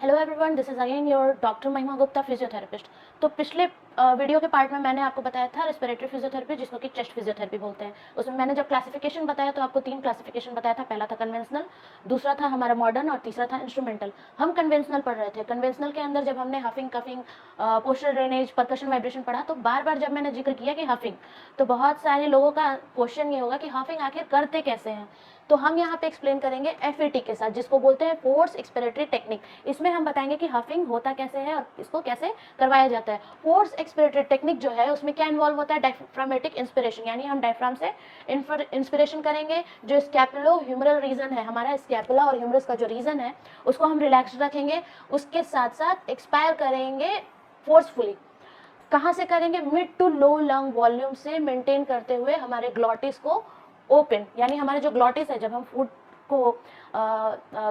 Hello everyone, this is again your doctor महिमा Gupta, physiotherapist. तो पिछले वीडियो के पार्ट में मैंने आपको बताया था रेस्पिरेटरी फिजियोथेरेपी, जिसको कि चेस्ट फिजियोथेरेपी बोलते हैं। उसमें मैंने जब क्लासिफिकेशन बताया तो आपको 3 क्लासिफिकेशन बताया था। पहला था कन्वेंशनल, दूसरा था हमारा मॉडर्न और तीसरा था इंस्ट्रूमेंटल। हम कन्वेंशनल पढ़ रहे थे। कन्वेंशनल के अंदर जब हमने huffing, coughing, postal drainage, percussion vibration पढ़ा, तो बार बार जब मैंने जिक्र किया कि हफिंग, तो बहुत सारे लोगों का क्वेश्चन ये होगा कि हफिंग आखिर करते कैसे हैं। तो हम यहाँ पे एक्सप्लेन करेंगे एफएटी के साथ, जिसको बोलते हैं फोर्स एक्सपिरेटरी टेक्निक। इसमें हम बताएंगे कि हफिंग होता कैसे है और इसको कैसे करवाया जाता है। फोर्स एक्सपिरेटरी टेक्निक जो है उसमें क्या इन्वॉल्व होता है, डायफ्रामेटिक इंस्पिरेशन, यानी हम डायफ्राम से इंस्पिरेशन करेंगे। जो स्कैपुलो ह्यूमरल रीजन है, हमारा स्कैपुला और ह्यूमरस का जो रीजन है उसको हम रिलैक्स रखेंगे। उसके साथ साथ एक्सपायर करेंगे फोर्सफुली। कहाँ से करेंगे, mid to low lung volume से मेंटेन करते हुए हमारे ग्लॉटिस को ओपन, यानी हमारे जो ग्लॉटिस है, जब हम फूड को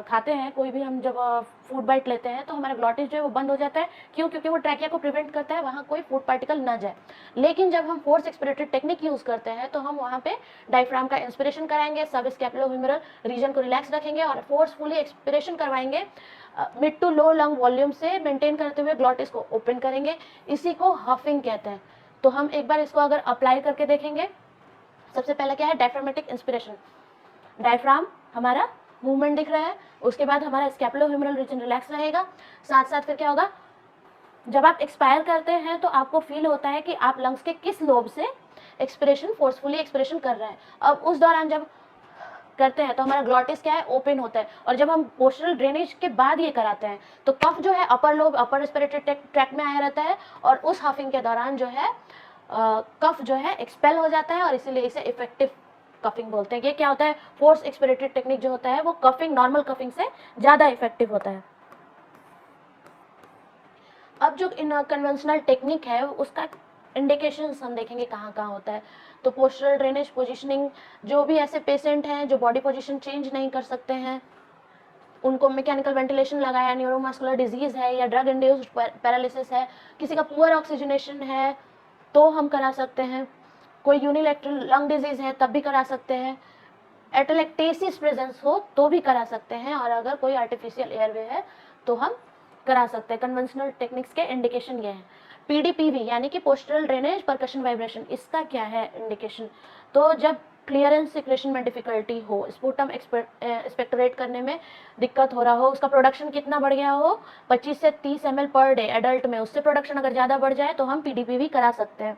खाते हैं, कोई भी हम जब फूड बाइट लेते हैं तो हमारा ग्लॉटिस जो है वो बंद हो जाता है। क्यों? क्योंकि वो ट्रैकिया को प्रिवेंट करता है, वहाँ कोई फूड पार्टिकल ना जाए। लेकिन जब हम फोर्स एक्सपिरेटरी टेक्निक यूज करते हैं तो हम वहाँ पे डायफ्राम का इंस्पिरेशन कराएंगे, सब स्कैपुलोह्यूमरल रीजन को रिलैक्स रखेंगे और फोर्सफुली एक्सपिरेशन करवाएंगे। Mid to low lung volume से मेंटेन करते हुए ग्लॉटिस को ओपन करेंगे। इसी को हफिंग कहते हैं। तो हम एक बार इसको अगर अप्लाई करके देखेंगे। सबसे पहला क्या है, डायफ्रामेटिक इंस्पिरेशन। डायफ्राम हमारा मूवमेंट दिख रहा है, उसके बाद हमारा स्कैपुलोह्यूमरल रीजन रिलैक्स रहेगा। साथ साथ फिर क्या होगा, जब आप एक्सपायर करते हैं तो आपको फील होता है कि आप लंग्स के किस लोब से एक्सपिरेशन, फोर्सफुली एक्सपिरेशन कर रहे हैं। अब उस दौरान जब करते हैं तो हमारा ग्लॉटिस क्या है, ओपन होता है। और जब हम पोस्टरल ड्रेनेज के बाद ये कराते हैं तो कफ जो है upper lobe, upper respiratory tract में आया रहता है और उस हफिंग के दौरान जो है कफ जो है एक्सपेल हो जाता है और इसीलिए इसे इफेक्टिव कफिंग बोलते हैं। ये क्या होता है, फोर्स एक्सपिरेटरी टेक्निक जो होता है वो कफिंग, नॉर्मल कफिंग से ज़्यादा इफेक्टिव होता है। अब जो इन कन्वेंशनल टेक्निक है उसका इंडिकेशन हम देखेंगे कहाँ कहाँ होता है। तो पोस्टरल ड्रेनेज पोजिशनिंग, जो भी ऐसे पेशेंट हैं जो बॉडी पोजिशन चेंज नहीं कर सकते हैं, उनको मैकेनिकल वेंटिलेशन लगाया, न्यूरोमस्कुलर डिजीज है या ड्रग इंड्यूस्ड पैरालिसिस है, किसी का पुअर ऑक्सीजनेशन है तो हम करा सकते हैं। कोई यूनिलैटरल लंग डिजीज है तब भी करा सकते हैं। एटेलेक्टेसिस प्रेजेंस हो तो भी करा सकते हैं। और अगर कोई आर्टिफिशियल एयरवे है तो हम करा सकते हैं। कन्वेंशनल टेक्निक्स के इंडिकेशन ये हैं। पीडीपीवी यानी कि पोस्टरल ड्रेनेज परकशन वाइब्रेशन, इसका क्या है इंडिकेशन, तो जब क्लियरेंस सिक्रेशन में डिफिकल्टी हो, स्पूटम एक्सपेक्टोरेट करने में दिक्कत हो रहा हो, उसका प्रोडक्शन कितना बढ़ गया हो, 25 से 30 ml पर डे एडल्ट में, उससे प्रोडक्शन अगर ज़्यादा बढ़ जाए तो हम पीडीपीवी करा सकते हैं।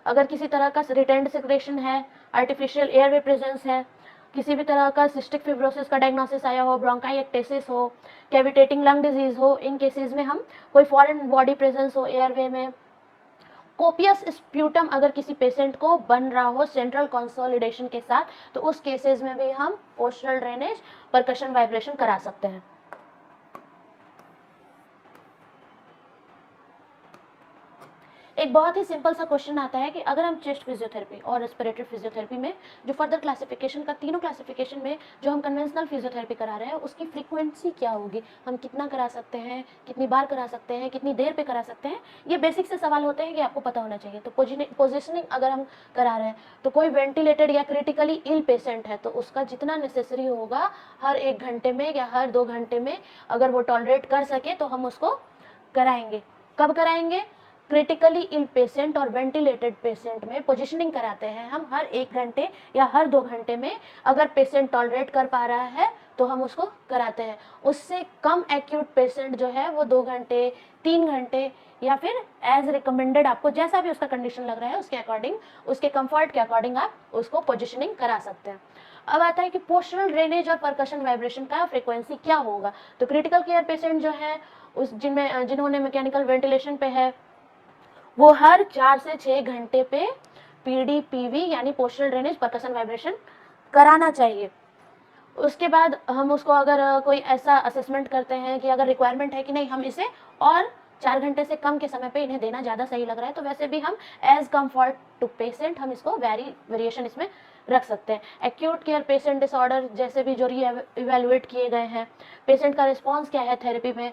अगर किसी तरह का रिटेंड सिक्रेशन है, आर्टिफिशियल एयरवे प्रेजेंस है, किसी भी तरह का सिस्टिक फिब्रोसिस का डायग्नोसिस आया हो, ब्रोंकाइटिस हो, कैविटेटिंग लंग डिजीज हो, इन केसेस में हम, कोई फॉरेन बॉडी प्रेजेंस हो एयरवे में, कोपियस स्प्यूटम अगर किसी पेशेंट को बन रहा हो सेंट्रल कंसोलिडेशन के साथ, तो उस केसेस में भी हम पोस्टरल ड्रेनेज परकशन वाइब्रेशन करा सकते हैं। एक बहुत ही सिंपल सा क्वेश्चन आता है कि अगर हम चेस्ट फिजियोथेरेपी और रेस्पिरेटरी फिजियोथेरेपी में जो फर्दर क्लासिफिकेशन का, तीनों क्लासिफिकेशन में जो हम कन्वेंशनल फिजियोथेरेपी करा रहे हैं उसकी फ्रीक्वेंसी क्या होगी, हम कितना करा सकते हैं, कितनी बार करा सकते हैं, कितनी देर पे करा सकते हैं, ये बेसिक से सवाल होते हैं कि आपको पता होना चाहिए। तो पोजिशनिंग अगर हम करा रहे हैं तो कोई वेंटिलेटेड या क्रिटिकली इल पेशेंट है तो उसका जितना नेसेसरी होगा हर 1 घंटे में या हर 2 घंटे में, अगर वो टॉलरेट कर सके तो हम उसको कराएंगे। कब कराएंगे, क्रिटिकली इल पेशेंट और वेंटिलेटेड पेशेंट में पोजीशनिंग कराते हैं हम हर 1 घंटे या हर 2 घंटे में। अगर पेशेंट टॉलरेट कर पा रहा है तो हम उसको कराते हैं। उससे कम एक्यूट पेशेंट जो है वो 2 घंटे, 3 घंटे या फिर एज रिकमेंडेड, आपको जैसा भी उसका कंडीशन लग रहा है उसके अकॉर्डिंग, उसके कंफर्ट के अकॉर्डिंग आप उसको पोजीशनिंग करा सकते हैं। अब आता है कि पोस्टरल ड्रेनेज और परकशन वाइब्रेशन का फ्रीक्वेंसी क्या होगा। तो क्रिटिकल केयर पेशेंट जो है उस जिन्होंने मैकेनिकल वेंटिलेशन पे है वो हर 4 से 6 घंटे पे पीडीपीवी यानी पोस्टरल ड्रेनेज परकशन वाइब्रेशन कराना चाहिए। उसके बाद हम उसको अगर कोई ऐसा असेसमेंट करते हैं कि अगर रिक्वायरमेंट है कि नहीं, हम इसे और 4 घंटे से कम के समय पे इन्हें देना ज़्यादा सही लग रहा है, तो वैसे भी हम एज कम्फर्ट टू पेशेंट हम इसको वेरिएशन इसमें रख सकते हैं। एक्यूट केयर पेशेंट डिसऑर्डर जैसे भी जो इवेलुएट किए गए हैं, पेशेंट का रिस्पॉन्स क्या है थेरेपी में,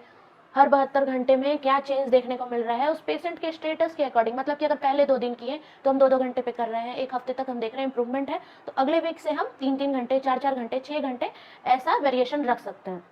हर 72 घंटे में क्या चेंज देखने को मिल रहा है उस पेशेंट के स्टेटस के अकॉर्डिंग। मतलब कि अगर पहले 2 दिन किए तो हम 2-2 घंटे पे कर रहे हैं, 1 हफ्ते तक हम देख रहे हैं इंप्रूवमेंट है, तो अगले वीक से हम 3-3 घंटे, 4-4 घंटे, 6 घंटे ऐसा वेरिएशन रख सकते हैं।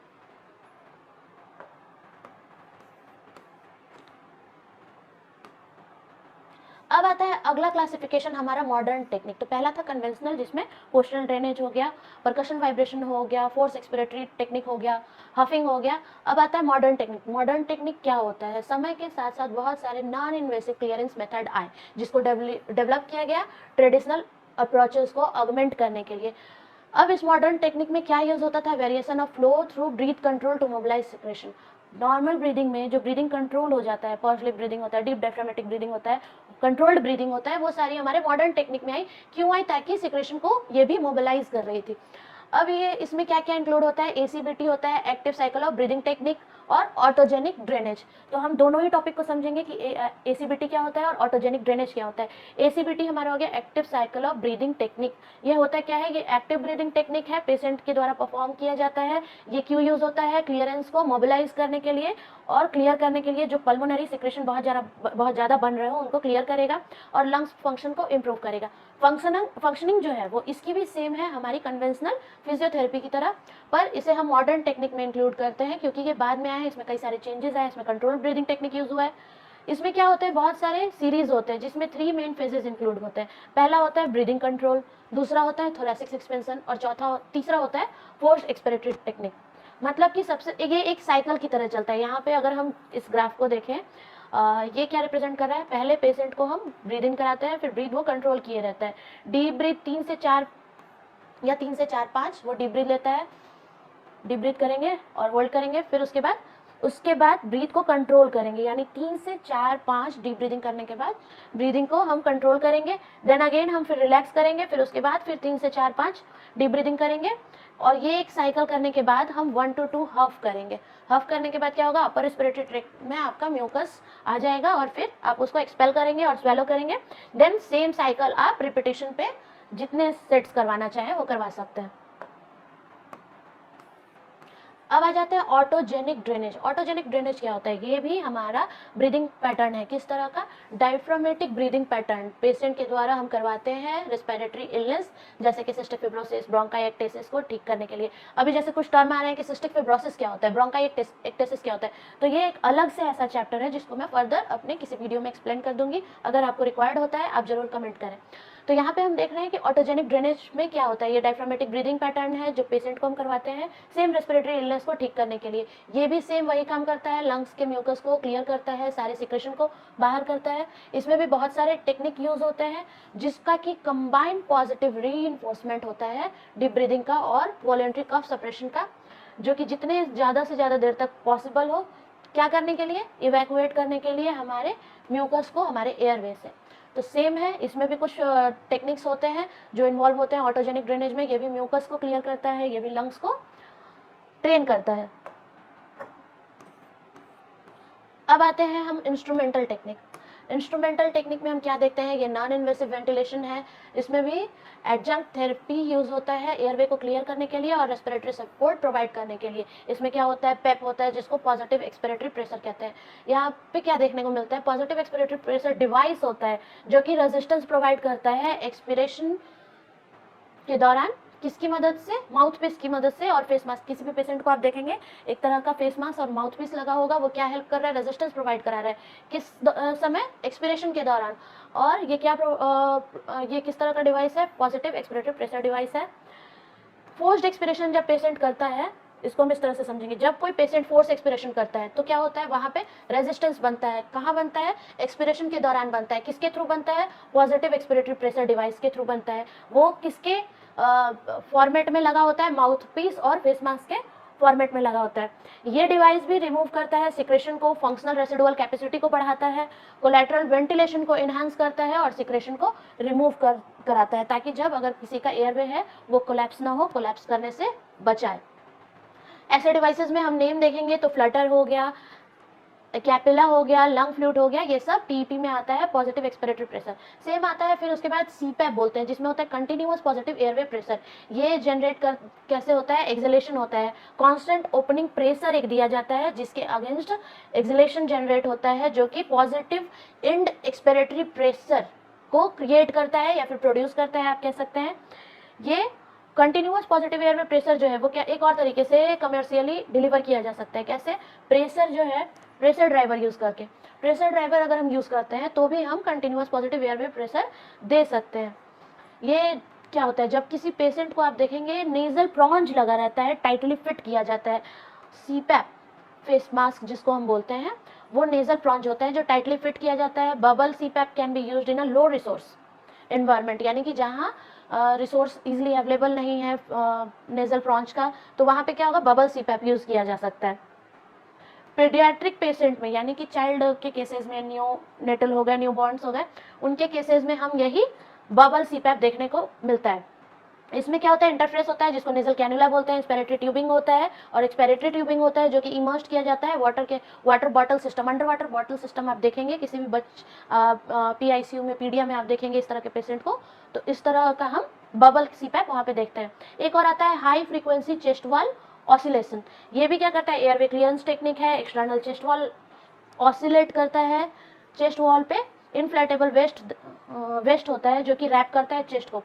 अब आता है अगला क्लासिफिकेशन हमारा मॉडर्न टेक्निक। तो पहला था कन्वेंशनल, जिसमें पोस्टल ड्रेनेज हो गया, परकशन वाइब्रेशन हो गया, फोर्स एक्सपिरेटरी टेक्निक हो गया, हफिंग हो गया। अब आता है मॉडर्न टेक्निक। मॉडर्न टेक्निक क्या होता है? समय के साथ साथ बहुत सारे नॉन इन्वेसिव क्लियरेंस मेथड आए, जिसको डेवलप किया गया ट्रेडिशनल अप्रोचेस को ऑगमेंट करने के लिए। अब इस मॉडर्न टेक्निक में क्या यूज होता था? Variation of flow through breath control to mobilise secretion. Normal breathing में जो ब्रीदिंग कंट्रोल हो जाता है, पर्स लिप ब्रीदिंग होता है, डीप डायफ्रामेटिक ब्रीदिंग होता है, कंट्रोल्ड ब्रीदिंग होता है, वो सारी हमारे मॉडर्न टेक्निक में आई। क्यों आई? ताकि सिक्रेशन को ये भी मोबिलाइज कर रही थी। अब ये इसमें क्या क्या इंक्लूड होता है? एसीबीटी होता है, active cycle of breathing technique, और ऑटोजेनिक ड्रेनेज। तो हम दोनों ही टॉपिक को समझेंगे कि एसीबीटी क्या होता है और ऑटोजेनिक ड्रेनेज क्या होता है। एसीबीटी हमारा हो गया active cycle of breathing technique. ये होता क्या है? ये एक्टिव ब्रीदिंग टेक्निक है, पेशेंट के द्वारा परफॉर्म किया जाता है। ये क्यों यूज होता है? क्लियरेंस को मोबिलाइज करने के लिए और क्लियर करने के लिए। जो पल्मोनरी सिक्रेशन बहुत ज़्यादा बन रहे हो उनको क्लियर करेगा और लंग्स फंक्शन को इम्प्रूव करेगा। फंक्शनिंग जो है वो इसकी भी सेम है हमारी कन्वेंशनल फिजियोथेरेपी की तरह, पर इसे हम मॉडर्न टेक्निक में इंक्लूड करते हैं क्योंकि ये बाद में आया है। इसमें कई सारे चेंजेस आए, इसमें कंट्रोल ब्रीदिंग टेक्निक यूज हुआ है। इसमें क्या होता है? बहुत सारे सीरीज होते हैं जिसमें 3 मेन फेजेस इंक्लूड होते हैं। पहला होता है ब्रीदिंग कंट्रोल, दूसरा होता है थोरैसिक एक्सपेंशन, और तीसरा होता है फोर्स्ड एक्सपिरेटरी टेक्निक। मतलब कि सबसे ये एक साइकिल की तरह चलता है। यहाँ पे अगर हम इस ग्राफ को देखें, ये क्या रिप्रेजेंट कर रहा है? पहले पेशेंट को हम ब्रीदिंग कराते हैं, फिर ब्रीथ वो कंट्रोल किए रहता है। डीप ब्रीथ 3 से 4 या 3 से 4-5 वो डीप ब्रीथ लेता है, डीप ब्रीथ करेंगे और होल्ड करेंगे, फिर उसके बाद ब्रीथ को कंट्रोल करेंगे, यानी 3 से 4-5 डीप ब्रीदिंग करने के बाद ब्रीदिंग को हम कंट्रोल करेंगे। देन अगेन हम फिर रिलैक्स करेंगे, फिर उसके बाद फिर 3 से 4-5 डीप ब्रीदिंग करेंगे, और ये एक साइकिल करने के बाद हम 1 to 2 हफ करेंगे। हफ करने के बाद क्या होगा? अपर रेस्पिरेटरी ट्रैक्ट में आपका म्यूकस आ जाएगा और फिर आप उसको एक्सपेल करेंगे और स्वेलो करेंगे। देन सेम साइकिल आप रिपीटेशन पे जितने सेट्स करवाना चाहें वो करवा सकते हैं। अब आ जाते हैं ऑटोजेनिक ड्रेनेज। ऑटोजेनिक ड्रेनेज क्या होता है? ये भी हमारा ब्रीदिंग पैटर्न है। किस तरह का? डायफ्रामेटिक ब्रीदिंग पैटर्न पेशेंट के द्वारा हम करवाते हैं रेस्पिरेटरी इलनेस, जैसे कि सिस्टिक फिब्रोसिस, ब्रोंकाइटिस को ठीक करने के लिए। अभी जैसे कुछ टर्म आ रहे हैं कि सिस्टिक फिब्रोसिस क्या होता है, ब्रोंकाइटिस क्या होता है, तो ये एक अलग से ऐसा चैप्टर है जिसको मैं फर्दर अपने किसी वीडियो में एक्सप्लेन कर दूंगी। अगर आपको रिक्वायर्ड होता है आप जरूर कमेंट करें। तो यहाँ पे हम देख रहे हैं कि ऑटोजेनिक ड्रेनेज में क्या होता है? ये डायफ्रामेटिक ब्रीदिंग पैटर्न है जो पेशेंट को हम करवाते हैं सेम रेस्पिरेटरी इलनेस को ठीक करने के लिए। ये भी सेम वही काम करता है, लंग्स के म्यूकस को क्लियर करता है, सारे सिक्रेशन को बाहर करता है। इसमें भी बहुत सारे टेक्निक यूज होते हैं जिसका कि कंबाइंड पॉजिटिव रीइंफोर्समेंट होता है डीप ब्रीदिंग का और वॉलंटरी कफ सप्रेशन का, जो कि जितने ज़्यादा से ज़्यादा देर तक पॉसिबल हो क्या करने के लिए? इवैक्यूएट करने के लिए हमारे म्यूकस को हमारे एयरवे से। तो सेम है, इसमें भी कुछ टेक्निक्स होते हैं जो इन्वॉल्व होते हैं ऑटोजेनिक ड्रेनेज में। ये भी म्यूकस को क्लियर करता है, ये भी लंग्स को ट्रेन करता है। अब आते हैं हम इंस्ट्रूमेंटल टेक्निक। इंस्ट्रूमेंटल टेक्निक में हम क्या देखते हैं? ये नॉन इन्वेसिव वेंटिलेशन है। इसमें भी एडजंक्ट थेरेपी यूज होता है एयरवे को क्लियर करने के लिए और रेस्पिरेटरी सपोर्ट प्रोवाइड करने के लिए। इसमें क्या होता है? पेप होता है, जिसको पॉजिटिव एक्सपिरेटरी प्रेशर कहते हैं। यहाँ पे क्या देखने को मिलता है? पॉजिटिव एक्सपिरेटरी प्रेशर डिवाइस होता है जो कि रेजिस्टेंस प्रोवाइड करता है एक्सपिरेशन के दौरान। किसकी मदद से? माउथ पीस की मदद से और फेस मास्क। किसी भी पेशेंट को आप देखेंगे एक तरह का फेस मास्क और माउथ पीस लगा होगा, वो क्या हेल्प कर रहा है? रेजिस्टेंस प्रोवाइड करा रहा है। किस समय? एक्सपिरेशन के दौरान। और ये क्या ये किस तरह का डिवाइस है? पॉजिटिव एक्सपिरेटरी प्रेशर डिवाइस है। फोर्स्ड एक्सपिरेशन जब पेशेंट करता है, इसको हम इस तरह से समझेंगे, जब कोई पेशेंट फोर्स एक्सपिरेशन करता है तो क्या होता है? वहाँ पे रेजिस्टेंस बनता है। कहाँ बनता है? एक्सपिरेशन के दौरान बनता है। किसके थ्रू बनता है? पॉजिटिव एक्सपिरेटरी प्रेशर डिवाइस के थ्रू बनता है। वो किसके फॉर्मेट में लगा होता है? माउथ पीस और फेस मास्क के फॉर्मेट में लगा होता है। ये डिवाइस भी रिमूव करता है सिक्रेशन को, फंक्शनल रेसिडुअल कैपेसिटी को बढ़ाता है, कोलैटरल वेंटिलेशन को इनहांस करता है और सिक्रेशन को रिमूव कराता है, ताकि जब अगर किसी का एयरवे है वो कोलैप्स ना हो, कोलैप्स करने से बचाए। ऐसे डिवाइसेस में हम नेम देखेंगे तो फ्लटर हो गया, कैपिला हो गया, लंग फ्लूट हो गया, ये सब टीपी में आता है, पॉजिटिव एक्सपिरेटरी प्रेशर। सेम आता है फिर उसके बाद सीपैप बोलते हैं, जिसमें होता है कंटिन्यूअस पॉजिटिव एयरवे प्रेशर। ये जनरेट कैसे होता है? एक्सहेलेशन होता है। कांस्टेंट ओपनिंग प्रेशर एक दिया जाता है जिसके अगेंस्ट एक्सहेलेशन जनरेट होता है, जो कि पॉजिटिव इंड एक्सपिरेटरी प्रेशर को क्रिएट करता है या फिर प्रोड्यूस करता है, आप कह सकते हैं। ये कंटिन्यूअस पॉजिटिव एयरवे प्रेशर जो है वो क्या एक और तरीके से कमर्शियली डिलीवर किया जा सकता है। कैसे? प्रेशर जो है, प्रेशर ड्राइवर यूज करके। प्रेशर ड्राइवर अगर हम यूज़ करते हैं तो भी हम कंटिन्यूस पॉजिटिव एयरवे प्रेशर दे सकते हैं। ये क्या होता है, जब किसी पेशेंट को आप देखेंगे नेजल प्रॉन्ज लगा रहता है, टाइटली फिट किया जाता है, सीपैप फेस मास्क जिसको हम बोलते हैं वो नेजल प्रॉन्ज होता है जो टाइटली फिट किया जाता है। Bubble CPAP can be used in a low resource environment, यानी कि जहाँ रिसोर्स इजीली अवेलेबल नहीं है नेजल प्रॉन्ज का, तो वहाँ पे क्या होगा, बबल सीपैप यूज़ किया जा सकता है। पीडियाट्रिक पेशेंट में यानी कि चाइल्ड के केसेस में, न्यू नेटल हो गए, न्यू बॉर्न्स हो गए, उनके केसेस में हम यही बबल सीपैप देखने को मिलता है। इसमें क्या होता है, इंटरफेस होता है जिसको नेजल कैनुला बोलते हैं, एक्सपेरेटरी ट्यूबिंग होता है, और एक्सपेरेटरी ट्यूबिंग होता है जो कि इमर्स्ड किया जाता है water bottle system, under water bottle system आप देखेंगे किसी भी PICU में, पीडिया में आप देखेंगे इस तरह के पेशेंट को, तो इस तरह का हम बबल सीपैप वहाँ पे देखते हैं। एक और आता है high frequency chest wall oscillation, ये भी क्या करता है, एयरवे क्लियरेंस टेक्निक है, एक्सटर्नल चेस्ट वॉल ऑसिलेट करता है चेस्ट वॉल पे, इनफ्लेटेबल वेस्ट होता है जो कि रैप करता है चेस्ट को।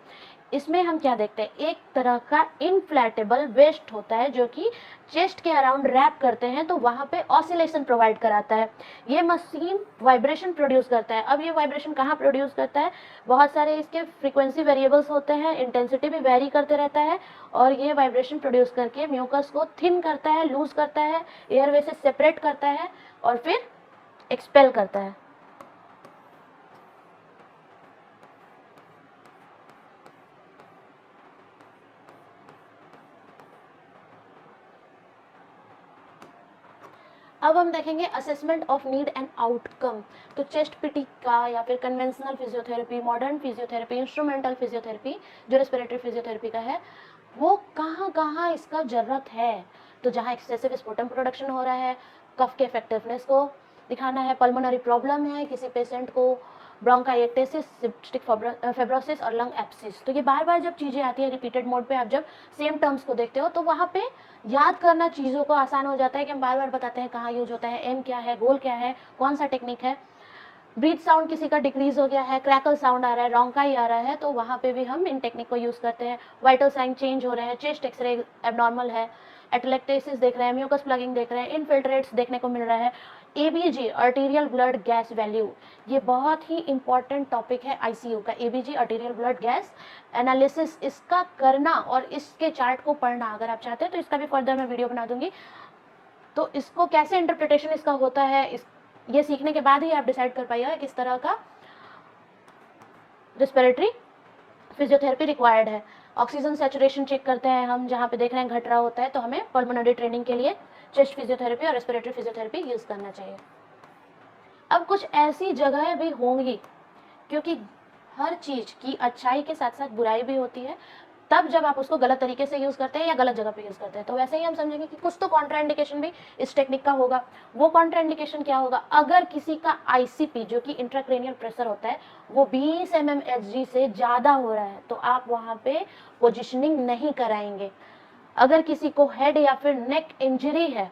इसमें हम क्या देखते हैं, एक तरह का इनफ्लेटेबल वेस्ट होता है जो कि चेस्ट के अराउंड रैप करते हैं, तो वहाँ पे ऑसिलेशन प्रोवाइड कराता है। ये मशीन वाइब्रेशन प्रोड्यूस करता है। अब ये वाइब्रेशन कहाँ प्रोड्यूस करता है, बहुत सारे इसके फ्रीक्वेंसी वेरिएबल्स होते हैं, इंटेंसिटी भी वेरी करते रहता है, और ये वाइब्रेशन प्रोड्यूस करके म्यूकस को थिन करता है, लूज करता है, एयरवे से सेपरेट करता है और फिर एक्सपेल करता है। अब हम देखेंगे assessment of need and outcome. तो चेस्ट पीटी का या फिर conventional physiotherapy, modern physiotherapy, instrumental physiotherapy जो रेस्पिरेटरी फिजियोथेरेपी का है, वो कहाँ कहाँ इसका ज़रूरत है। तो जहाँ एक्सेसिव स्पुटम प्रोडक्शन हो रहा है, कफ के इफेक्टिवनेस को दिखाना है, पल्मोनरी प्रॉब्लम है किसी पेशेंट को, ब्रोंकाइटिस, सिस्टिक फाइब्रोसिस और लंग एब्सिस, तो ये बार बार जब चीज़ें आती है रिपीटेड मोड पे, आप जब सेम टर्म्स को देखते हो तो वहाँ पे याद करना चीज़ों को आसान हो जाता है कि हम बार बार बताते हैं कहाँ यूज होता है, एम क्या है, गोल क्या है, कौन सा टेक्निक है। ब्रीथ साउंड किसी का डिक्रीज हो गया है, क्रैकल साउंड आ रहा है, रोंकाई आ रहा है, तो वहाँ पे भी हम इन टेक्निक को यूज़ करते हैं। वाइटल साइन चेंज हो रहे हैं, चेस्ट एक्सरे एबनॉर्मल है, एटलेक्टेसिस देख रहे हैं, म्यूकस प्लगिंग देख रहे हैं, इनफिल्ट्रेट्स देखने को मिल रहा है, ABG arterial blood gas value, ये बहुत ही इंपॉर्टेंट टॉपिक है ICU का। ABG arterial blood gas analysis, इसका करना और इसके चार्ट को पढ़ना, अगर आप चाहते हैं तो इसका भी फर्दर मैं वीडियो बना दूंगी। तो इसको कैसे इंटरप्रिटेशन इसका होता है, ये सीखने के बाद ही आप डिसाइड कर पाइएगा किस तरह का रेस्पिरेटरी फिजियोथेरेपी रिक्वायर्ड है। ऑक्सीजन सैचुरेशन चेक करते हैं हम, जहाँ पे देख रहे हैं घट रहा होता है, तो हमें पल्मोनरी ट्रेनिंग के लिए चेस्ट फिजियोथेरेपी और रेस्पिरेटरी फिजियोथेरेपी यूज़ करना चाहिए। अब कुछ ऐसी जगहें भी होंगी, क्योंकि हर चीज़ की अच्छाई के साथ साथ बुराई भी होती है, तब जब आप उसको गलत तरीके से यूज़ करते हैं या गलत जगह पे यूज़ करते हैं, तो वैसे ही हम समझेंगे कि कुछ तो कॉन्ट्राइंडिकेशन भी इस टेक्निक का होगा। वो कॉन्ट्राइंडिकेशन क्या होगा, अगर किसी का ICP जो कि इंट्राक्रेनियल प्रेशर होता है वो 20 mmHg से ज़्यादा हो रहा है, तो आप वहाँ पे पोजिशनिंग नहीं कराएंगे। अगर किसी को हेड या फिर नेक इंजरी है,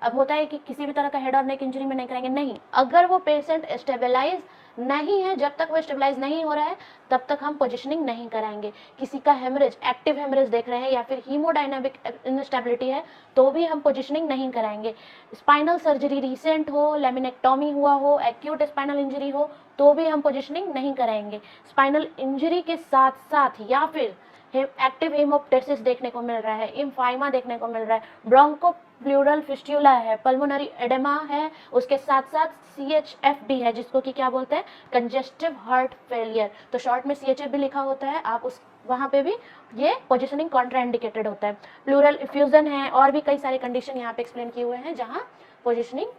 अब होता है कि किसी भी तरह का हेड और नेक इंजरी में नहीं कराएंगे, नहीं, अगर वो पेशेंट स्टेबलाइज नहीं है, जब तक वो स्टेबलाइज नहीं हो रहा है तब तक हम पोजिशनिंग नहीं कराएंगे। किसी का हेमरेज, एक्टिव हेमरेज देख रहे हैं या फिर हीमोडायनामिक इंस्टेबिलिटी है, तो भी हम पोजिशनिंग नहीं कराएंगे। स्पाइनल सर्जरी रिसेंट हो, लेमिनेक्टॉमी हुआ हो, एक्यूट स्पाइनल इंजरी हो, तो भी हम पोजिशनिंग नहीं कराएंगे। स्पाइनल इंजरी के साथ साथ या फिर एक्टिव हेमोप्टेसिस देखने को मिल रहा है, इम्फाइमा देखने को मिल रहा है, ब्रोंको प्लूरल फिस्टुला है, पल्मोनरी एडेमा है, उसके साथ साथ CHF भी है जिसको कि क्या बोलते हैं, कंजेस्टिव हार्ट फेलियर, तो शॉर्ट में CHF भी लिखा होता है, आप उस वहाँ पे भी ये पोजिशनिंग कॉन्ट्राइंडिकेटेड होता है। प्लूरल इफ्यूजन है, और भी कई सारे कंडीशन यहाँ पे एक्सप्लेन किए हुए हैं जहाँ पोजिशनिंग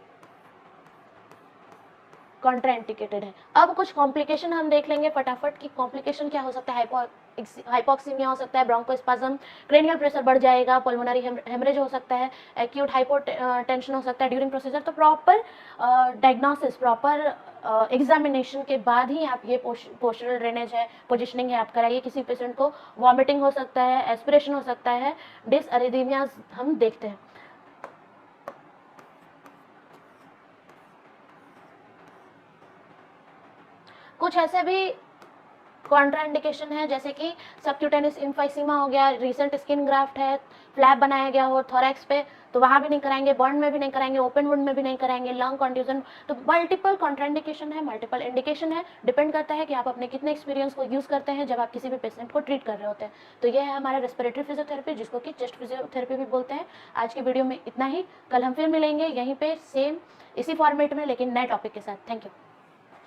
कॉन्ट्राइंडिकेटेड है। अब कुछ कॉम्प्लिकेशन हम देख लेंगे फटाफट कि कॉम्प्लिकेशन क्या हो सकता है। हाइपोक्सीमिया हो सकता है, ब्रोंकोस्पाज्म, क्रेनियल प्रेशर बढ़ जाएगा, पल्मोनरी हेमरेज हो सकता है, एक्यूट हाइपोटेंशन हो सकता है ड्यूरिंग प्रोसीजर। तो प्रॉपर डायग्नोसिस, प्रॉपर एग्जामिनेशन के बाद ही आप ये पोस्चरल ड्रेनेज है, पोजिशनिंग है, आप कराइए। किसी पेशेंट को वॉमिटिंग हो सकता है, एस्पिरेशन हो सकता है, डिसअरिथमियाज हम देखते हैं। कुछ ऐसे भी कॉन्ट्राइंडिकेशन है जैसे कि सबक्यूटेनियस इम्फाइसीमा हो गया, रिसेंट स्किन ग्राफ्ट है, फ्लैप बनाया गया हो थोरैक्स पे तो वहाँ भी नहीं कराएंगे, बर्न में भी नहीं कराएंगे, ओपन वुंड में भी नहीं कराएंगे, लंग कॉन्ट्यूजन। तो मल्टीपल कॉन्ट्राइंडिकेशन है, मल्टीपल इंडिकेशन है, डिपेंड करता है कि आप अपने कितने एक्सपीरियंस को यूज़ करते हैं जब आप किसी भी पेशेंट को ट्रीट कर रहे होते हैं। तो ये है हमारा रेस्पिरेटरी फिजियोथेरेपी जिसको कि चेस्ट फिजियोथेरेपी भी बोलते हैं। आज की वीडियो में इतना ही, कल हम फिर मिलेंगे यहीं पे सेम इसी फॉर्मेट में लेकिन नए टॉपिक के साथ। Thank you.